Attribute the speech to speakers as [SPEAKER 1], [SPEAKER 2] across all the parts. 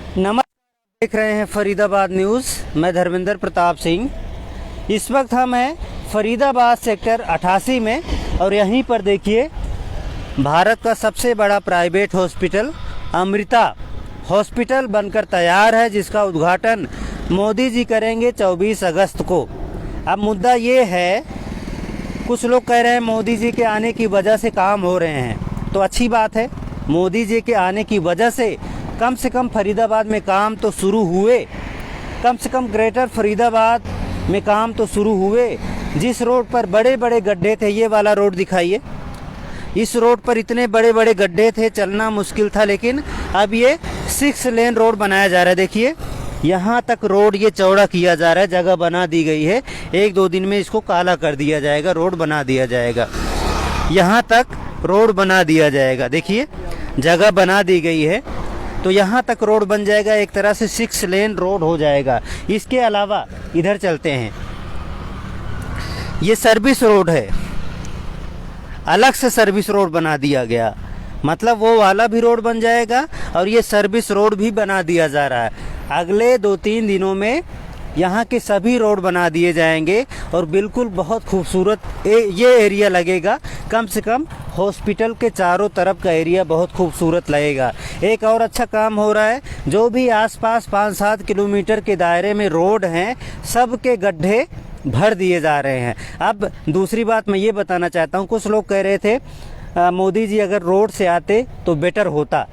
[SPEAKER 1] नमस्कार, देख रहे हैं फरीदाबाद न्यूज़। मैं धर्मेंद्र प्रताप सिंह। इस वक्त हम हैं फरीदाबाद सेक्टर 88 में और यहीं पर देखिए भारत का सबसे बड़ा प्राइवेट हॉस्पिटल अमृता हॉस्पिटल बनकर तैयार है, जिसका उद्घाटन मोदी जी करेंगे 24 अगस्त को। अब मुद्दा ये है, कुछ लोग कह रहे हैं मोदी जी के आने की वजह से काम हो रहे हैं, तो अच्छी बात है। मोदी जी के आने की वजह से कम फरीदाबाद में काम तो शुरू हुए, कम से कम ग्रेटर फरीदाबाद में काम तो शुरू हुए। जिस रोड पर बड़े बड़े गड्ढे थे, ये वाला रोड दिखाइए, इस रोड पर इतने बड़े बड़े गड्ढे थे, चलना मुश्किल था, लेकिन अब ये 6 लेन रोड बनाया जा रहा है। देखिए यहाँ तक रोड ये चौड़ा किया जा रहा है, जगह बना दी गई है। 1-2 दिन में इसको काला कर दिया जाएगा, रोड बना दिया जाएगा। यहाँ तक रोड बना दिया जाएगा, देखिए जगह बना दी गई है, तो यहाँ तक रोड बन जाएगा। एक तरह से 6 लेन रोड हो जाएगा। इसके अलावा इधर चलते हैं, ये सर्विस रोड है, अलग से सर्विस रोड बना दिया गया, मतलब वो वाला भी रोड बन जाएगा और ये सर्विस रोड भी बना दिया जा रहा है। अगले 2-3 दिनों में यहाँ के सभी रोड बना दिए जाएंगे और बिल्कुल बहुत खूबसूरत ये एरिया लगेगा। कम से कम हॉस्पिटल के चारों तरफ का एरिया बहुत खूबसूरत लगेगा। एक और अच्छा काम हो रहा है, जो भी आसपास 5-7 किलोमीटर के दायरे में रोड हैं, सब के गड्ढे भर दिए जा रहे हैं। अब दूसरी बात मैं ये बताना चाहता हूँ, कुछ लोग कह रहे थे मोदी जी अगर रोड से आते तो बेटर होता,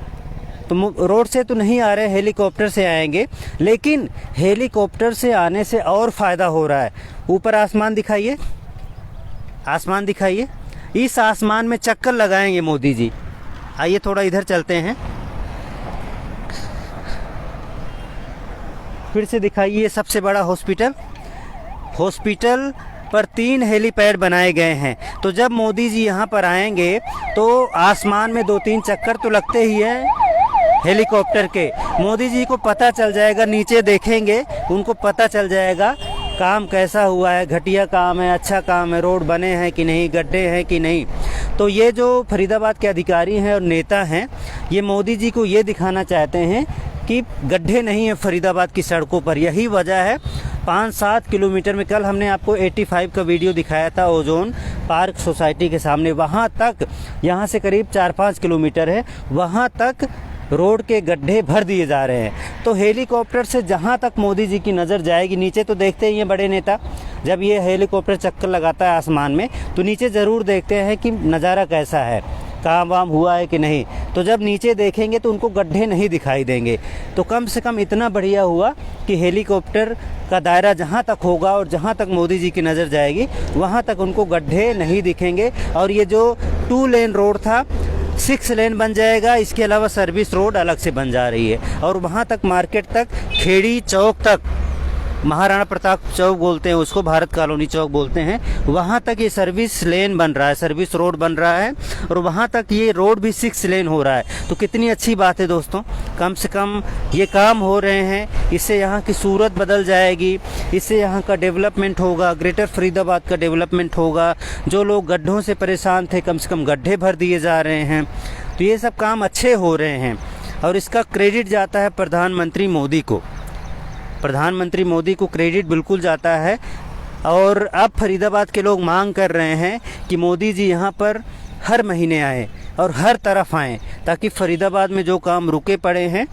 [SPEAKER 1] तो रोड से तो नहीं आ रहे, हेलीकॉप्टर से आएंगे, लेकिन हेलीकॉप्टर से आने से और फ़ायदा हो रहा है। ऊपर आसमान दिखाइए, आसमान दिखाइए, इस आसमान में चक्कर लगाएंगे मोदी जी। आइए थोड़ा इधर चलते हैं, फिर से दिखाइए। ये सबसे बड़ा हॉस्पिटल पर 3 हेलीपैड बनाए गए हैं, तो जब मोदी जी यहाँ पर आएंगे तो आसमान में 2-3 चक्कर तो लगते ही हैं हेलीकॉप्टर के। मोदी जी को पता चल जाएगा, नीचे देखेंगे उनको पता चल जाएगा काम कैसा हुआ है, घटिया काम है, अच्छा काम है, रोड बने हैं कि नहीं, गड्ढे हैं कि नहीं। तो ये जो फरीदाबाद के अधिकारी हैं और नेता हैं, ये मोदी जी को ये दिखाना चाहते हैं कि गड्ढे नहीं है फरीदाबाद की सड़कों पर। यही वजह है 5-7 किलोमीटर में, कल हमने आपको 85 का वीडियो दिखाया था ओजोन पार्क सोसाइटी के सामने, वहाँ तक, यहाँ से करीब 4-5 किलोमीटर है, वहाँ तक रोड के गड्ढे भर दिए जा रहे हैं। तो हेलीकॉप्टर से जहाँ तक मोदी जी की नज़र जाएगी, नीचे तो देखते ही हैं बड़े नेता, जब ये हेलीकॉप्टर चक्कर लगाता है आसमान में तो नीचे ज़रूर देखते हैं कि नज़ारा कैसा है, काम वाम हुआ है कि नहीं। तो जब नीचे देखेंगे तो उनको गड्ढे नहीं दिखाई देंगे। तो कम से कम इतना बढ़िया हुआ कि हेलीकॉप्टर का दायरा जहाँ तक होगा और जहाँ तक मोदी जी की नज़र जाएगी, वहाँ तक उनको गड्ढे नहीं दिखेंगे। और ये जो 2 लेन रोड था, 6 लेन बन जाएगा। इसके अलावा सर्विस रोड अलग से बन जा रही है और वहाँ तक मार्केट तक, खेड़ी चौक तक, महाराणा प्रताप चौक बोलते हैं उसको, भारत कॉलोनी चौक बोलते हैं, वहाँ तक ये सर्विस लेन बन रहा है, सर्विस रोड बन रहा है और वहाँ तक ये रोड भी 6 लेन हो रहा है। तो कितनी अच्छी बात है दोस्तों, कम से कम ये काम हो रहे हैं, इससे यहाँ की सूरत बदल जाएगी, इससे यहाँ का डेवलपमेंट होगा, ग्रेटर फरीदाबाद का डेवलपमेंट होगा। जो लोग गड्ढों से परेशान थे, कम से कम गड्ढे भर दिए जा रहे हैं। तो ये सब काम अच्छे हो रहे हैं और इसका क्रेडिट जाता है प्रधानमंत्री मोदी को। प्रधानमंत्री मोदी को क्रेडिट बिल्कुल जाता है। और अब फरीदाबाद के लोग मांग कर रहे हैं कि मोदी जी यहाँ पर हर महीने आए और हर तरफ आएँ, ताकि फरीदाबाद में जो काम रुके पड़े हैं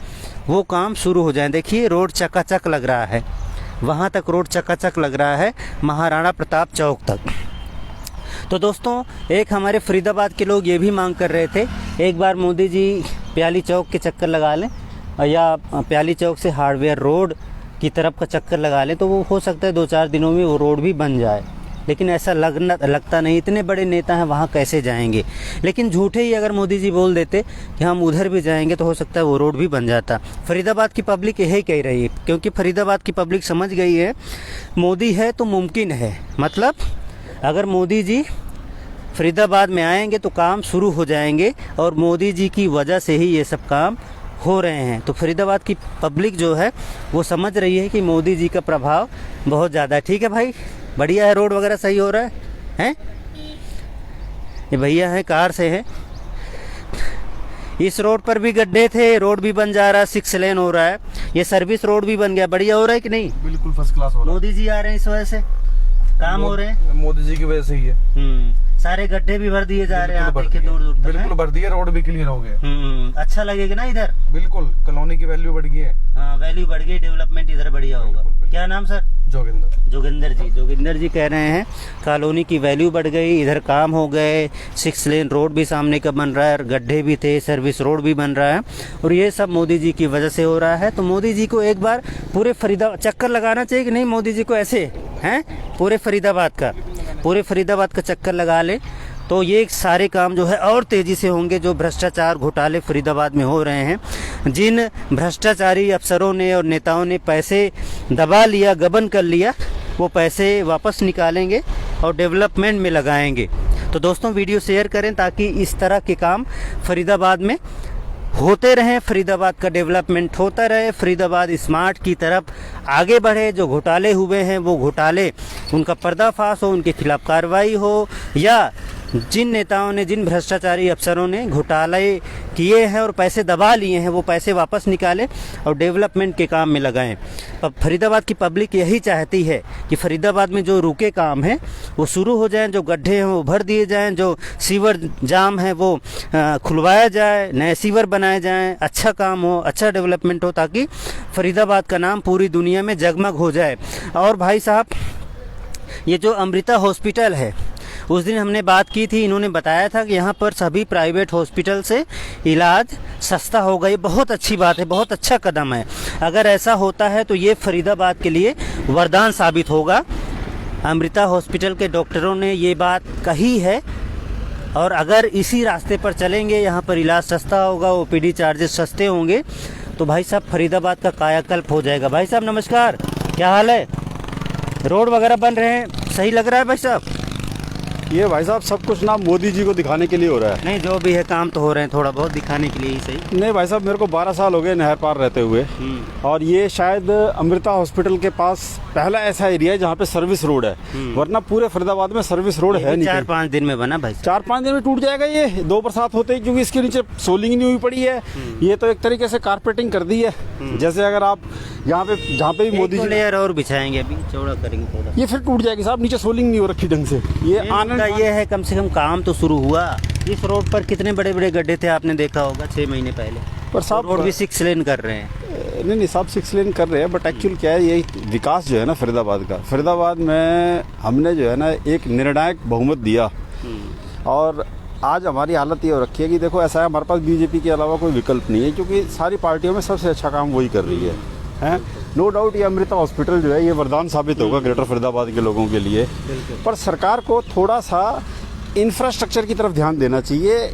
[SPEAKER 1] वो काम शुरू हो जाएं। देखिए रोड चकाचक लग रहा है, वहाँ तक रोड चकाचक लग रहा है, महाराणा प्रताप चौक तक। तो दोस्तों, एक हमारे फरीदाबाद के लोग ये भी मांग कर रहे थे, एक बार मोदी जी प्याली चौक के चक्कर लगा लें या प्याली चौक से हार्डवेयर रोड की तरफ का चक्कर लगा लें, तो वो हो सकता है 2-4 दिनों में वो रोड भी बन जाए। लेकिन ऐसा लगता नहीं, इतने बड़े नेता हैं, वहाँ कैसे जाएंगे। लेकिन झूठे ही अगर मोदी जी बोल देते कि हम उधर भी जाएंगे, तो हो सकता है वो रोड भी बन जाता। फरीदाबाद की पब्लिक यही कह रही है, क्योंकि फरीदाबाद की पब्लिक समझ गई है मोदी है तो मुमकिन है। मतलब अगर मोदी जी फरीदाबाद में आएंगे तो काम शुरू हो जाएंगे और मोदी जी की वजह से ही ये सब काम हो रहे हैं। तो फरीदाबाद की पब्लिक जो है वो समझ रही है कि मोदी जी का प्रभाव बहुत ज़्यादा है। ठीक है भाई, बढ़िया है, रोड वगैरह सही हो रहा है, हैं? ये भैया हैं, कार से हैं, इस रोड पर भी गड्ढे थे, रोड भी बन जा रहा है, 6 लेन हो रहा है, ये सर्विस रोड भी बन गया, बढ़िया हो रहा है कि नहीं?
[SPEAKER 2] बिल्कुल फर्स्ट क्लास हो रहा है।
[SPEAKER 1] मोदी जी आ रहे हैं इस वजह से काम हो रहे हैं,
[SPEAKER 2] मोदी जी की वजह से ही है।
[SPEAKER 1] सारे गड्ढे भी भर दिए जा रहे हैं, आप देखिए दूर दूर तक।
[SPEAKER 2] बिल्कुल भर दिए, रोड भी क्लियर हो गए।
[SPEAKER 1] अच्छा लगेगा ना इधर?
[SPEAKER 2] बिल्कुल, कॉलोनी की वैल्यू बढ़ गई है।
[SPEAKER 1] हाँ, वैल्यू बढ़ गई, डेवलपमेंट इधर बढ़िया होगा। क्या नाम सर? जोगिंदर जी कह रहे हैं कॉलोनी की वैल्यू बढ़ गई, इधर काम हो गए, 6 लेन रोड भी सामने का बन रहा है, गड्ढे भी थे, सर्विस रोड भी बन रहा है, और ये सब मोदी जी की वजह से हो रहा है। तो मोदी जी को एक बार पूरे फरीदाबाद चक्कर लगाना चाहिए कि नहीं मोदी जी को? ऐसे हैं पूरे फरीदाबाद का चक्कर लगा ले तो ये सारे काम जो है और तेज़ी से होंगे। जो भ्रष्टाचार घोटाले फरीदाबाद में हो रहे हैं, जिन भ्रष्टाचारी अफसरों ने और नेताओं ने पैसे दबा लिया, गबन कर लिया, वो पैसे वापस निकालेंगे और डेवलपमेंट में लगाएंगे। तो दोस्तों वीडियो शेयर करें ताकि इस तरह के काम फरीदाबाद में होते रहें, फरीदाबाद का डेवलपमेंट होता रहे, फरीदाबाद स्मार्ट की तरफ आगे बढ़े। जो घोटाले हुए हैं वो घोटाले उनका पर्दाफाश हो, उनके खिलाफ कार्रवाई हो, या जिन नेताओं ने, जिन भ्रष्टाचारी अफसरों ने घोटाले किए हैं और पैसे दबा लिए हैं, वो पैसे वापस निकालें और डेवलपमेंट के काम में लगाएं। फरीदाबाद की पब्लिक यही चाहती है कि फरीदाबाद में जो रुके काम हैं वो शुरू हो जाएं, जो गड्ढे हैं वो भर दिए जाएं, जो सीवर जाम है वो खुलवाया जाए, नए सीवर बनाए जाएं, अच्छा काम हो, अच्छा डेवलपमेंट हो, ताकि फरीदाबाद का नाम पूरी दुनिया में जगमग हो जाए। और भाई साहब, ये जो अमृता हॉस्पिटल है, उस दिन हमने बात की थी, इन्होंने बताया था कि यहाँ पर सभी प्राइवेट हॉस्पिटल से इलाज सस्ता हो गई। बहुत अच्छी बात है, बहुत अच्छा कदम है। अगर ऐसा होता है तो ये फरीदाबाद के लिए वरदान साबित होगा। अमृता हॉस्पिटल के डॉक्टरों ने ये बात कही है, और अगर इसी रास्ते पर चलेंगे, यहाँ पर इलाज सस्ता होगा, ओपीडी चार्जेस सस्ते होंगे, तो भाई साहब फरीदाबाद का कायाकल्प हो जाएगा। भाई साहब नमस्कार, क्या हाल है? रोड वगैरह बन रहे हैं, सही लग रहा है भाई साहब?
[SPEAKER 3] ये भाई साहब सब कुछ ना मोदी जी को दिखाने के लिए हो रहा है।
[SPEAKER 1] नहीं, जो भी है काम तो हो रहे हैं, थोड़ा बहुत दिखाने के लिए ही सही।
[SPEAKER 3] नहीं भाई साहब, मेरे को 12 साल हो गए नहर पार रहते हुए, और ये शायद अमृता हॉस्पिटल के पास पहला ऐसा एरिया है जहाँ पे सर्विस रोड है, वरना पूरे फरीदाबाद में सर्विस रोड है नहीं।
[SPEAKER 1] 4-5 दिन में बना भाई?
[SPEAKER 3] 4-5 दिन में टूट जाएगा ये, 2 बरसात होते ही, क्योंकि इसके नीचे सोलिंग नहीं हुई पड़ी है। ये तो एक तरीके से कारपेटिंग कर दी है। जैसे अगर आप यहाँ पे, जहाँ पे भी मोदी जी
[SPEAKER 1] लेयर और बिछाएंगे, अभी चौड़ा करेंगे थोड़ा,
[SPEAKER 3] ये फिर टूट जाएगी साहब। नीचे सोलिंग नहीं हो रखी ढंग से। ये आनंद
[SPEAKER 1] का ये है, कम से कम काम तो शुरू हुआ। इस रोड पर कितने बड़े बड़े गड्ढे थे, आपने देखा होगा 6 महीने पहले,
[SPEAKER 3] पर साहब
[SPEAKER 1] रोड भी 6 लेन कर रहे हैं।
[SPEAKER 3] नहीं साहब 6 लेन कर रहे हैं, बट एक्चुअल क्या है, ये विकास जो है ना फरीदाबाद का, फरीदाबाद में हमने जो है ना एक निर्णायक बहुमत दिया, और आज हमारी हालत ये हो रखी है कि देखो ऐसा है, हमारे पास बीजेपी के अलावा कोई विकल्प नहीं है, क्योंकि सारी पार्टियों में सबसे अच्छा काम वही कर रही है। नो डाउट ये अमृता हॉस्पिटल जो है ये वरदान साबित होगा ग्रेटर फरीदाबाद के लोगों के लिए, पर सरकार को थोड़ा सा इंफ्रास्ट्रक्चर की तरफ ध्यान देना चाहिए।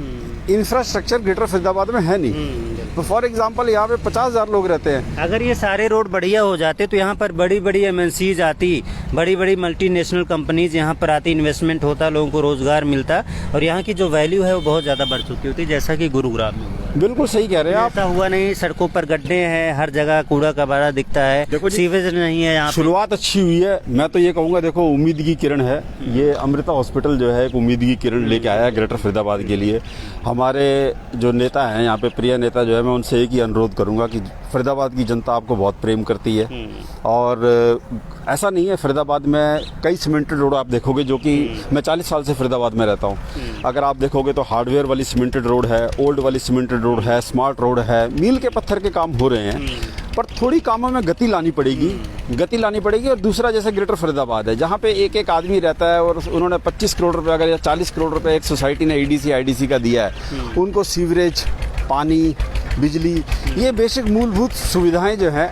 [SPEAKER 3] इंफ्रास्ट्रक्चर ग्रेटर फरीदाबाद में है नहीं। तो फॉर एग्जांपल यहाँ पे 50,000 लोग रहते हैं।
[SPEAKER 1] अगर ये सारे रोड बढ़िया हो जाते तो यहाँ पर बड़ी बड़ी MNCs आती, बड़ी बड़ी मल्टीनेशनल कंपनीज यहाँ पर आती, इन्वेस्टमेंट होता, लोगों को रोजगार मिलता, और यहाँ की जो वैल्यू है वो बहुत ज़्यादा बढ़ चुकी होती, जैसा कि गुरुग्राम में हुआ।
[SPEAKER 3] बिल्कुल सही कह रहे हैं आप।
[SPEAKER 1] ऐसा हुआ नहीं, सड़कों पर गड्ढे हैं, हर जगह कूड़ा कबाड़ा दिखता है, सीवेज नहीं है यहाँ।
[SPEAKER 3] शुरुआत अच्छी हुई है, मैं तो ये कहूँगा, देखो उम्मीद की किरण है। ये अमृता हॉस्पिटल जो है एक उम्मीद की किरण लेके आया है ग्रेटर फरीदाबाद के लिए। हमारे जो नेता हैं यहाँ पे, प्रिय नेता जो है, मैं उनसे एक ही अनुरोध करूँगा कि फरीदाबाद की जनता आपको बहुत प्रेम करती है, और ऐसा नहीं है, फरीदाबाद में कई सीमेंटेड रोड आप देखोगे, जो कि मैं 40 साल से फरीदाबाद में रहता हूँ। अगर आप देखोगे तो हार्डवेयर वाली सीमेंटेड रोड है, ओल्ड वाली सीमेंटेड रोड है, स्मार्ट रोड है, मील के पत्थर के काम हो रहे हैं, पर थोड़ी कामों में गति लानी पड़ेगी। और दूसरा, जैसे ग्रेटर फरीदाबाद है जहाँ पे एक एक आदमी रहता है, और उन्होंने 25 करोड़ रुपए अगर या 40 करोड़ रुपए एक सोसाइटी ने EDC का दिया है, उनको सीवरेज, पानी, बिजली, ये बेसिक मूलभूत सुविधाएं जो है,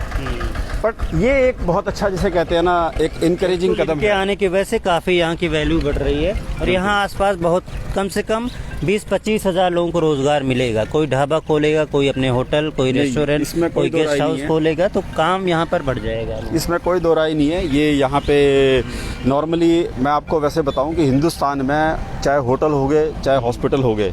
[SPEAKER 3] बट ये एक बहुत अच्छा, जिसे कहते हैं ना, एक इनकरेजिंग कदम
[SPEAKER 1] के आने की वजह से काफ़ी यहाँ की वैल्यू बढ़ रही है, और यहाँ आसपास बहुत कम से कम 20-25 हज़ार लोगों को रोजगार मिलेगा। कोई ढाबा खोलेगा, कोई अपने होटल, कोई रेस्टोरेंट, कोई गेस्ट हाउस खोलेगा, तो काम यहाँ पर बढ़ जाएगा।
[SPEAKER 3] इसमें कोई दो राय नहीं है। ये यहाँ पे नॉर्मली मैं आपको वैसे बताऊँ कि हिंदुस्तान में चाहे होटल हो गए, चाहे हॉस्पिटल हो गए,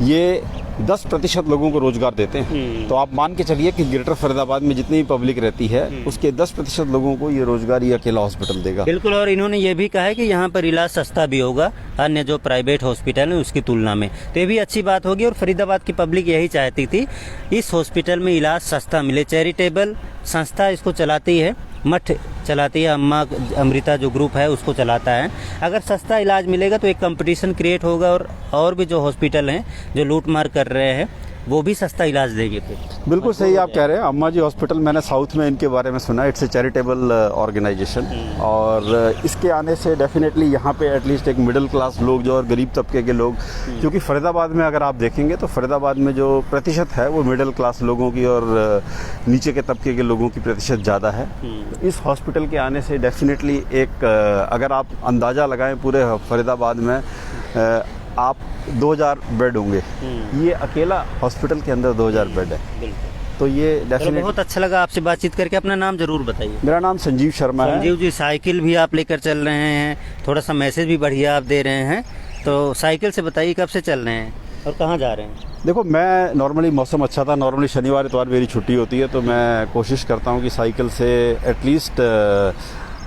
[SPEAKER 3] ये 10% लोगों को रोजगार देते हैं। तो आप मान के चलिए कि ग्रेटर फरीदाबाद में जितनी भी पब्लिक रहती है उसके 10% लोगों को ये रोजगार ये अकेला हॉस्पिटल देगा।
[SPEAKER 1] बिल्कुल। और इन्होंने ये भी कहा है कि यहाँ पर इलाज सस्ता भी होगा अन्य जो प्राइवेट हॉस्पिटल है उसकी तुलना में, तो ये भी अच्छी बात होगी। और फरीदाबाद की पब्लिक यही चाहती थी इस हॉस्पिटल में इलाज सस्ता मिले। चैरिटेबल संस्था इसको चलाती है, मठ चलाती है, अम्मा अमृता जो ग्रुप है उसको चलाता है। अगर सस्ता इलाज मिलेगा तो एक कंपटीशन क्रिएट होगा और भी जो हॉस्पिटल हैं जो लूट मार कर रहे हैं वो भी सस्ता इलाज देंगे फिर।
[SPEAKER 3] बिल्कुल सही आप कह रहे हैं। अम्मा जी हॉस्पिटल मैंने साउथ में इनके बारे में सुना, इट्स ए चैरिटेबल ऑर्गेनाइजेशन, और इसके आने से डेफिनेटली यहाँ पे एटलीस्ट एक मिडिल क्लास लोग जो और गरीब तबके के लोग, क्योंकि फरीदाबाद में अगर आप देखेंगे तो फरीदाबाद में जो प्रतिशत है वो मिडिल क्लास लोगों की और नीचे के तबके के लोगों की प्रतिशत ज़्यादा है। इस हॉस्पिटल के आने से डेफिनेटली एक अगर आप अंदाज़ा लगाएं पूरे फरीदाबाद में आप 2000 बेड होंगे। ये अकेला हॉस्पिटल के अंदर 2000 बेड है। तो ये डेफिनेटली
[SPEAKER 1] बहुत अच्छा लगा आपसे बातचीत करके। अपना नाम जरूर बताइए।
[SPEAKER 3] मेरा नाम संजीव शर्मा है।
[SPEAKER 1] संजीव जी, साइकिल भी आप लेकर चल रहे हैं, थोड़ा सा मैसेज भी बढ़िया आप दे रहे हैं, तो साइकिल से बताइए कब से चल रहे हैं और कहाँ जा रहे हैं?
[SPEAKER 3] देखो, मैं नॉर्मली मौसम अच्छा था, नॉर्मली शनिवार इतवार मेरी छुट्टी होती है, तो मैं कोशिश करता हूँ कि साइकिल से एटलीस्ट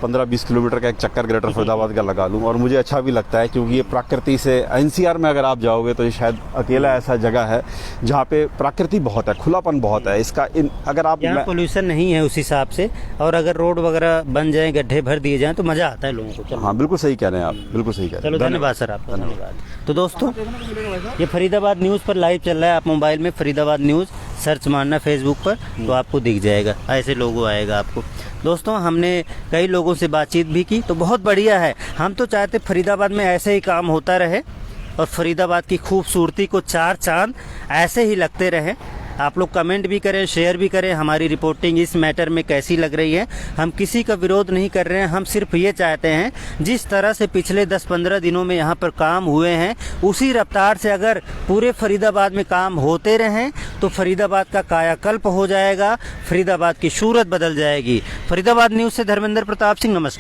[SPEAKER 3] 15-20 किलोमीटर का एक चक्कर ग्रेटर फरीदाबाद का लगा लूँ। और मुझे अच्छा भी लगता है क्योंकि ये प्रकृति से एनसीआर में अगर आप जाओगे तो ये शायद अकेला ऐसा जगह है जहाँ पे प्रकृति बहुत है, खुलापन बहुत है। इसका अगर आप
[SPEAKER 1] यहाँ पोल्यूशन नहीं है उस हिसाब से, और अगर रोड वगैरह बन जाए, गड्ढे भर दिए जाएं तो मज़ा आता है लोगों को।
[SPEAKER 3] हाँ, बिल्कुल सही कह रहे हैं आप, बिल्कुल सही कह रहे हैं।
[SPEAKER 1] चलो धन्यवाद सर आपका, धन्यवाद। तो दोस्तों ये फरीदाबाद न्यूज़ पर लाइव चल रहा है। आप मोबाइल में फरीदाबाद न्यूज़ सर्च मारना फेसबुक पर तो आपको दिख जाएगा, ऐसे लोगो आएगा आपको। दोस्तों हमने कई लोगों से बातचीत भी की, तो बहुत बढ़िया है। हम तो चाहते फरीदाबाद में ऐसे ही काम होता रहे और फरीदाबाद की खूबसूरती को चार चांद ऐसे ही लगते रहे। आप लोग कमेंट भी करें, शेयर भी करें हमारी रिपोर्टिंग इस मैटर में कैसी लग रही है। हम किसी का विरोध नहीं कर रहे हैं, हम सिर्फ ये चाहते हैं जिस तरह से पिछले 10-15 दिनों में यहाँ पर काम हुए हैं उसी रफ्तार से अगर पूरे फरीदाबाद में काम होते रहें तो फरीदाबाद का कायाकल्प हो जाएगा, फरीदाबाद की सूरत बदल जाएगी। फरीदाबाद न्यूज़ से धर्मेंद्र प्रताप सिंह, नमस्कार।